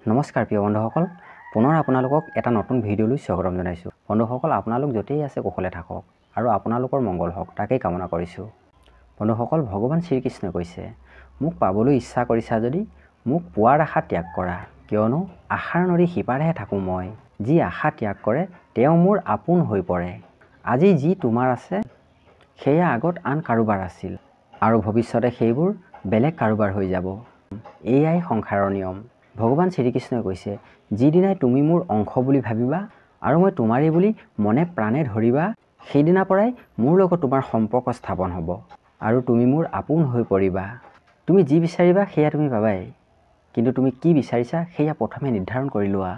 নমস্কাৰ প্ৰিয় বন্ধুসকল, পুনৰ আপোনালোকক এটা নতুন ভিডিঅ'লৈ স্বাগতম জনাইছোঁ। বন্ধুসকল, আপোনালোক য'তেই আছে কুশলে থাকক আৰু আপোনালোকৰ মংগল হওক তাকেই কামনা কৰিছোঁ। বন্ধুসকল, ভগৱান শ্ৰীকৃষ্ণই কৈছে, মোক পাবলৈ ইচ্ছা কৰিছা যদি মোক পোৱাৰ আশা ত্যাগ কৰা, কিয়নো আশাৰ নদী সিপাৰেহে থাকোঁ মই। যি আশা ত্যাগ কৰে তেওঁ মোৰ আপোন হৈ পৰে। আজি যি তোমাৰ আছে সেয়া আগত আন কাৰোবাৰ আছিল আৰু ভৱিষ্যতে সেইবোৰ বেলেগ কাৰোবাৰ হৈ যাব। এয়াই সংসাৰৰ নিয়ম। ভগৱান শ্ৰীকৃষ্ণই কৈছে, যিদিনাই তুমি মোৰ অংশ বুলি ভাবিবা আৰু মই তোমাৰেই বুলি মনে প্ৰাণে ধৰিবা, সেইদিনাৰ পৰাই মোৰ লগত তোমাৰ সম্পৰ্ক স্থাপন হ'ব আৰু তুমি মোৰ আপোন হৈ পৰিবা। তুমি যি বিচাৰিবা সেয়া তুমি পাবাই, কিন্তু তুমি কি বিচাৰিছা সেয়া প্ৰথমে নিৰ্ধাৰণ কৰি লোৱা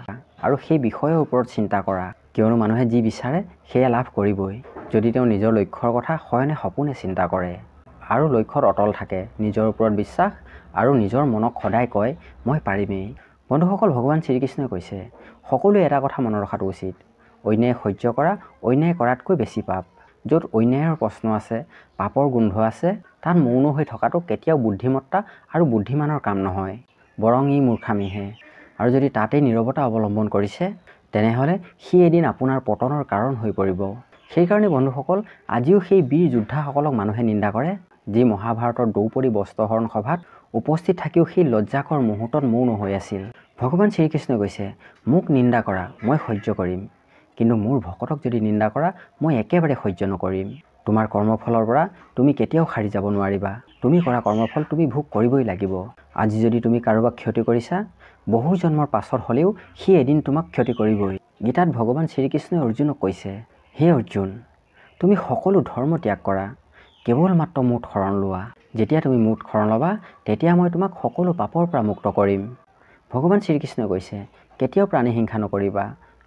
আৰু সেই বিষয়ৰ ওপৰত চিন্তা কৰা, কিয়নো মানুহে যি বিচাৰে সেয়া লাভ কৰিবই যদি তেওঁ নিজৰ লক্ষ্যৰ কথা শয়নে সপোনে চিন্তা কৰে আৰু লক্ষ্যত অটল থাকে, নিজৰ ওপৰত বিশ্বাস আৰু নিজৰ মনক সদায় কয় মই পাৰিমেই। বন্ধুসকল, ভগৱান শ্ৰীকৃষ্ণই কৈছে, সকলোৱে এটা কথা মনত ৰখাটো উচিত, অন্যায় সহ্য কৰা অন্যায় কৰাতকৈ বেছি পাপ। য'ত অন্যায়ৰ প্ৰশ্ন আছে, পাপৰ গোন্ধ আছে, তাত মৌন হৈ থকাটো কেতিয়াও বুদ্ধিমত্তা আৰু বুদ্ধিমানৰ কাম নহয়, বৰং ই মূৰ্খামিহে। আৰু যদি তাতেই নীৰৱতা অৱলম্বন কৰিছে তেনেহ'লে সি এদিন আপোনাৰ পতনৰ কাৰণ হৈ পৰিব। সেইকাৰণে বন্ধুসকল, আজিও সেই বীৰ যোদ্ধাসকলক মানুহে নিন্দা কৰে, যি মহাভাৰতৰ দ্ৰৌপদী বস্ত্ৰহৰণ সভাত উপস্থিত থাকিও সেই লজ্জাকৰ মুহূৰ্তত মৌন হৈ আছিল। ভগৱান শ্ৰীকৃষ্ণই কৈছে, মোক নিন্দা কৰা মই সহ্য কৰিম, কিন্তু মোৰ ভকতক যদি নিন্দা কৰা মই একেবাৰে সহ্য নকৰিম। তোমাৰ কৰ্মফলৰ পৰা তুমি কেতিয়াও সাৰি যাব নোৱাৰিবা। তুমি কৰা কৰ্মফল তুমি ভোগ কৰিবই লাগিব। আজি যদি তুমি কাৰোবাক ক্ষতি কৰিছা, বহু জন্মৰ পাছত হ'লেও সি এদিন তোমাক ক্ষতি কৰিবই। গীতাত ভগৱান শ্ৰীকৃষ্ণই অৰ্জুনক কৈছে, হে অৰ্জুন, তুমি সকলো ধৰ্ম ত্যাগ কৰা, কেৱল মাত্ৰ মোত শৰণ লোৱা। যেতিয়া তুমি মোত শৰণ ল'বা তেতিয়া মই তোমাক সকলো পাপৰ পৰা মুক্ত কৰিম। ভগৱান শ্ৰীকৃষ্ণই কৈছে, কেতিয়াও প্ৰাণী হিংসা নকৰিবা,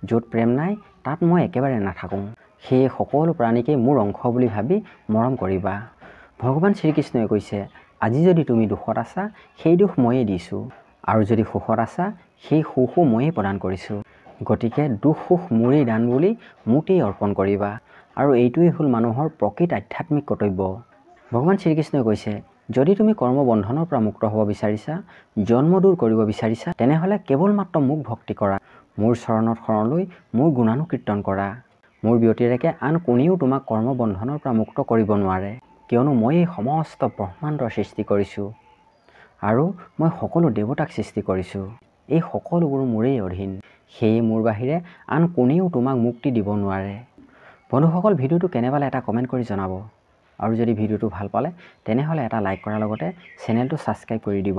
য'ত প্ৰেম নাই তাত মই একেবাৰে নাথাকোঁ। সেয়ে সকলো প্ৰাণীকেই মোৰ অংশ বুলি ভাবি মৰম কৰিবা। ভগৱান শ্ৰীকৃষ্ণই কৈছে, আজি যদি তুমি দুখত আছা সেই দুখ ময়েই দিছোঁ আৰু যদি সুখত আছা সেই সুখো ময়েই প্ৰদান কৰিছোঁ। গতিকে দুখ সুখ মোৰেই দান বুলি মোতেই অৰ্পণ কৰিবা। আৰু এইটোৱেই হ'ল মানুহৰ প্ৰকৃত আধ্যাত্মিক কৰ্তব্য। ভগৱান শ্ৰীকৃষ্ণই কৈছে, যদি তুমি কৰ্মবন্ধনৰ পৰা মুক্ত হ'ব বিচাৰিছা, জন্ম দূৰ কৰিব বিচাৰিছা, তেনেহ'লে কেৱল মাত্ৰ মোক ভক্তি কৰা, মোৰ চৰণত শৰণ লৈ মোৰ গুণানুকীৰ্তন কৰা। মোৰ ব্যতিৰেকে আন কোনেও তোমাক কৰ্মবন্ধনৰ পৰা মুক্ত কৰিব নোৱাৰে, কিয়নো মই এই সমস্ত ব্ৰহ্মাণ্ডৰ সৃষ্টি কৰিছোঁ আৰু মই সকলো দেৱতাক সৃষ্টি কৰিছোঁ। এই সকলোবোৰ মোৰেই অধীন, সেয়ে মোৰ বাহিৰে আন কোনেও তোমাক মুক্তি দিব নোৱাৰে। বন্ধুসকল, ভিডিঅ'টো কেনে পালে এটা কমেণ্ট কৰি জনাব আৰু যদি ভিডিঅ'টো ভাল পালে তেনেহ'লে এটা লাইক কৰাৰ লগতে চেনেলটো ছাবস্ক্ৰাইব কৰি দিব।